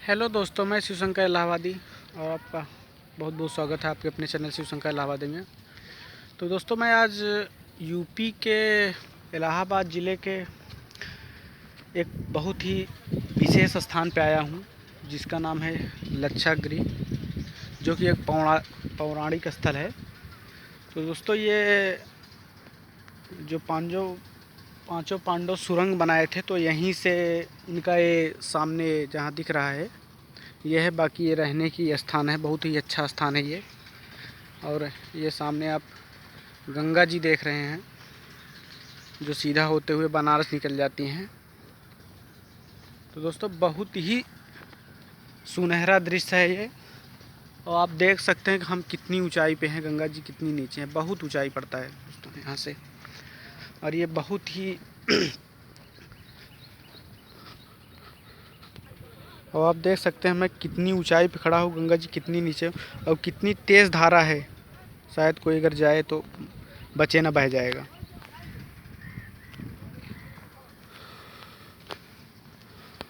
Hello दोस्तों, मैं शिवशंकर इलाहाबादी और आपका बहुत बहुत स्वागत है आपके अपने चैनल शिवशंकर इलाहाबादी में। तो दोस्तों, मैं आज यूपी के इलाहाबाद ज़िले के एक बहुत ही विशेष स्थान पे आया हूँ, जिसका नाम है लक्षागृह, जो कि एक पौराणिक स्थल है। तो दोस्तों, ये जो पांचों पांडव सुरंग बनाए थे, तो यहीं से इनका ये सामने जहाँ दिख रहा है ये है। बाकी ये रहने की स्थान है, बहुत ही अच्छा स्थान है ये। और ये सामने आप गंगा जी देख रहे हैं, जो सीधा होते हुए बनारस निकल जाती हैं। तो दोस्तों, बहुत ही सुनहरा दृश्य है ये। और आप देख सकते हैं कि हम कितनी ऊंचाई पे हैं, गंगा जी कितनी नीचे हैं। बहुत ऊंचाई पड़ता है दोस्तों यहाँ से। और ये बहुत ही और आप देख सकते हैं मैं कितनी ऊंचाई पे खड़ा हूँ, गंगा जी कितनी नीचे और कितनी तेज़ धारा है। शायद कोई अगर जाए तो बचे ना बह जाएगा।